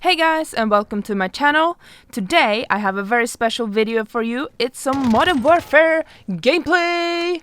Hey guys, and welcome to my channel. Today I have a very special video for you. It's some Modern Warfare gameplay!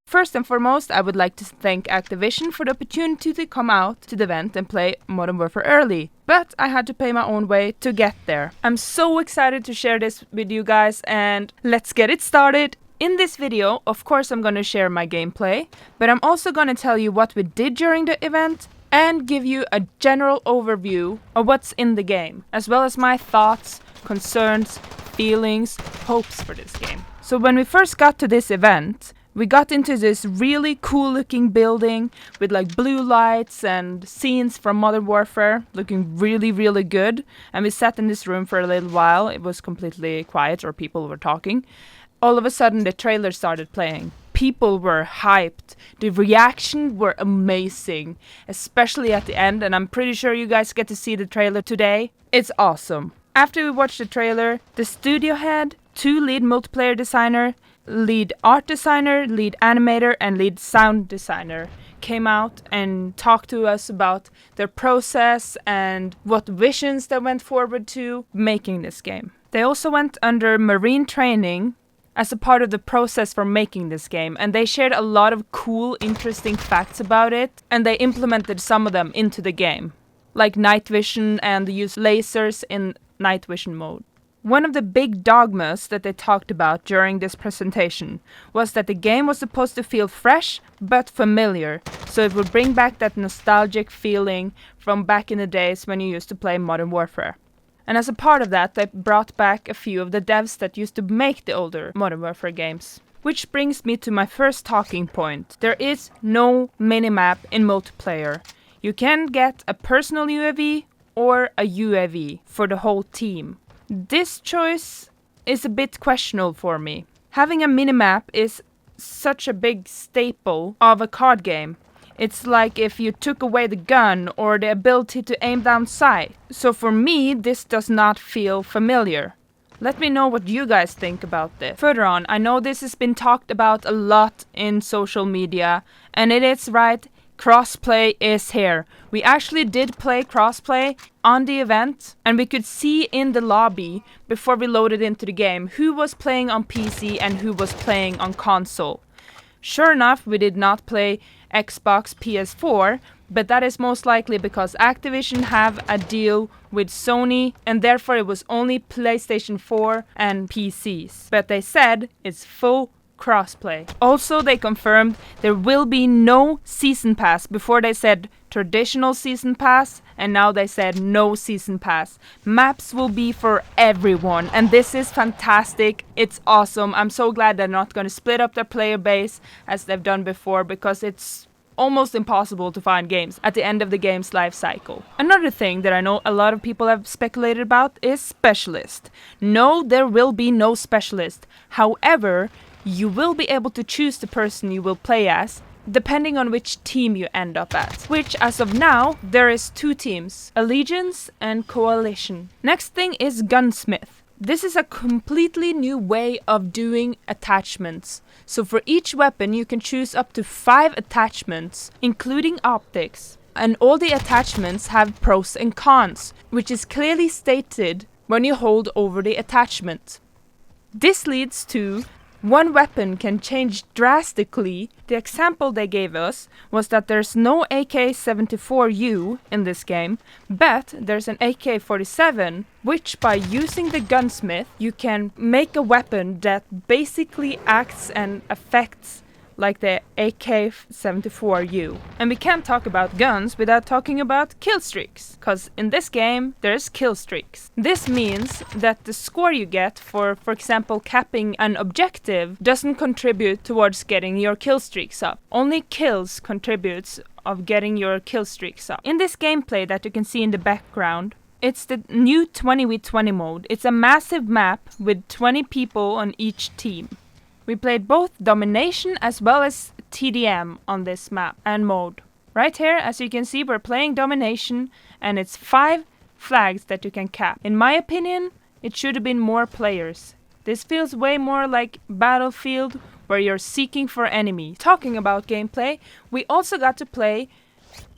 First and foremost, I would like to thank Activision for the opportunity to come out to the event and play Modern Warfare early. But I had to pay my own way to get there. I'm so excited to share this with you guys, and let's get it started! In this video, of course, I'm going to share my gameplay, but I'm also going to tell you what we did during the event and give you a general overview of what's in the game, as well as my thoughts, concerns, feelings, hopes for this game. So when we first got to this event, we got into this really cool looking building with like blue lights and scenes from Modern Warfare looking really good. And we sat in this room for a little while. It was completely quiet, or people were talking. All of a sudden the trailer started playing. People were hyped. The reactions were amazing, especially at the end, and I'm pretty sure you guys get to see the trailer today. It's awesome. After we watched the trailer, the studio head, 2 lead multiplayer designer, lead art designer, lead animator, and lead sound designer came out and talked to us about their process and what visions they went forward to making this game. They also went under marine training as a part of the process for making this game, and they shared a lot of cool, interesting facts about it, and they implemented some of them into the game, like night vision and the use lasers in night vision mode. One of the big dogmas that they talked about during this presentation was that the game was supposed to feel fresh but familiar, so it would bring back that nostalgic feeling from back in the days when you used to play Modern Warfare. And as a part of that, they brought back a few of the devs that used to make the older Modern Warfare games. Which brings me to my first talking point. There is no minimap in multiplayer. You can get a personal UAV or a UAV for the whole team. This choice is a bit questionable for me. Having a minimap is such a big staple of a card game. It's like if you took away the gun or the ability to aim down sight. So for me, this does not feel familiar. Let me know what you guys think about this. Further on, I know this has been talked about a lot in social media, and it is right, crossplay is here. We actually did play crossplay on the event, and we could see in the lobby before we loaded into the game who was playing on PC and who was playing on console. Sure enough, we did not play Xbox PS4, but that is most likely because Activision have a deal with Sony, and therefore it was only PlayStation 4 and PCs. But they said it's full crossplay. Also, they confirmed there will be no season pass. Before they said traditional season pass, and now they said no season pass. Maps will be for everyone, and this is fantastic. It's awesome. I'm so glad they're not going to split up their player base as they've done before, because it's almost impossible to find games at the end of the game's life cycle. Another thing that I know a lot of people have speculated about is specialist. No, there will be no specialist. However, you will be able to choose the person you will play as, depending on which team you end up at. Which, as of now, there is 2 teams, Allegiance and Coalition. Next thing is Gunsmith. This is a completely new way of doing attachments. So for each weapon you can choose up to 5 attachments, including optics. And all the attachments have pros and cons, which is clearly stated when you hold over the attachment. This leads to one weapon can change drastically. The example they gave us was that there's no AK-74U in this game, but there's an AK-47, which by using the gunsmith, you can make a weapon that basically acts and affects like the AK-74U. And we can't talk about guns without talking about kill streaks, because in this game there's kill streaks. This means that the score you get for example capping an objective doesn't contribute towards getting your kill streaks up. Only kills contributes of getting your kill streaks up. In this gameplay that you can see in the background, it's the new 20v20 mode. It's a massive map with 20 people on each team. We played both Domination as well as TDM on this map and mode. Right here, as you can see, we're playing Domination, and it's 5 flags that you can cap. In my opinion, it should have been more players. This feels way more like Battlefield, where you're seeking for enemy. Talking about gameplay, we also got to play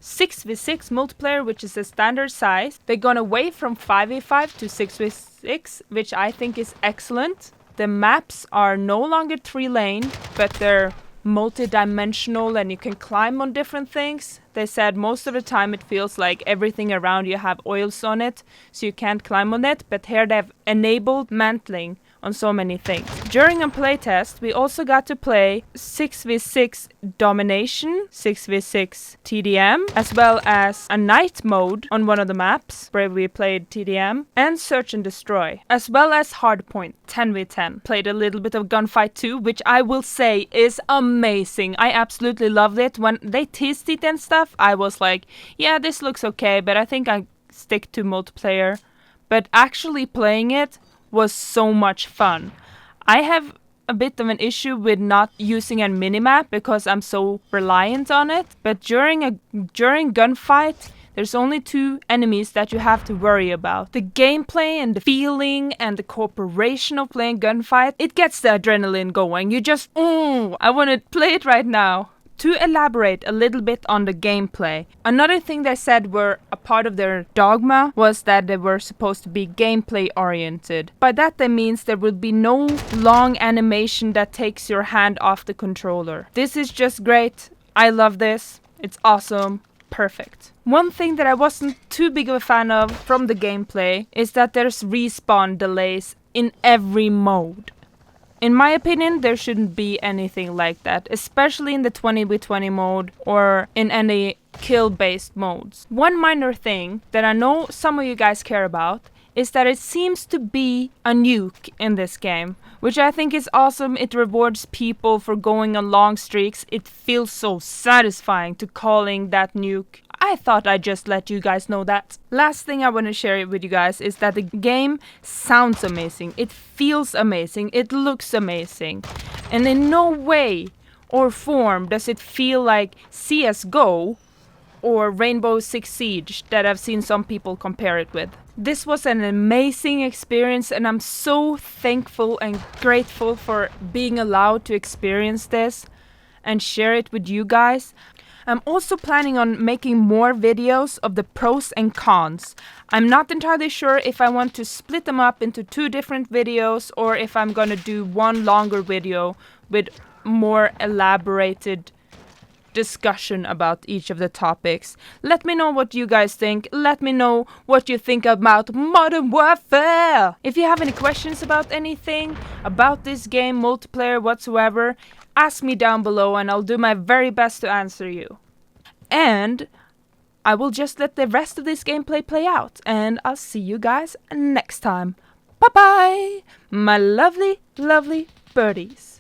6v6 multiplayer, which is the standard size. They've gone away from 5v5 to 6v6, which I think is excellent. The maps are no longer 3-lane, but they're multi-dimensional and you can climb on different things. They said most of the time it feels like everything around you have oils on it, so you can't climb on it, but here they've enabled mantling on so many things. During a playtest, we also got to play 6v6 domination, 6v6 TDM, as well as a night mode on one of the maps where we played TDM, and search and destroy, as well as hardpoint 10v10. Played a little bit of gunfight too, which I will say is amazing. I absolutely loved it. When they teased it and stuff, I was like, yeah, this looks okay, but I think I stick to multiplayer. But actually playing it was so much fun. I have a bit of an issue with not using a minimap because I'm so reliant on it, but during gunfight there's only 2 enemies that you have to worry about. The gameplay and the feeling and the cooperation of playing gunfight, it gets the adrenaline going. You just, I want to play it right now. To elaborate a little bit on the gameplay, another thing they said were a part of their dogma was that they were supposed to be gameplay oriented. By that they means there will be no long animation that takes your hand off the controller. This is just great. I love this. It's awesome. Perfect. One thing that I wasn't too big of a fan of from the gameplay is that there's respawn delays in every mode. In my opinion, there shouldn't be anything like that, especially in the 20v20 mode or in any kill-based modes. One minor thing that I know some of you guys care about is that it seems to be a nuke in this game, which I think is awesome. It rewards people for going on long streaks. It feels so satisfying to calling that nuke. I thought I'd just let you guys know that. Last thing I want to share with you guys is that the game sounds amazing. It feels amazing. It looks amazing. And in no way or form does it feel like CSGO or Rainbow Six Siege that I've seen some people compare it with. This was an amazing experience and I'm so thankful and grateful for being allowed to experience this and share it with you guys. I'm also planning on making more videos of the pros and cons. I'm not entirely sure if I want to split them up into 2 different videos or if I'm gonna do one longer video with more elaborated discussion about each of the topics. Let me know what you guys think. Let me know what you think about Modern Warfare. If you have any questions about anything, about this game, multiplayer, whatsoever, ask me down below and I'll do my very best to answer you. And I will just let the rest of this gameplay play out and I'll see you guys next time. Bye bye, my lovely, lovely birdies.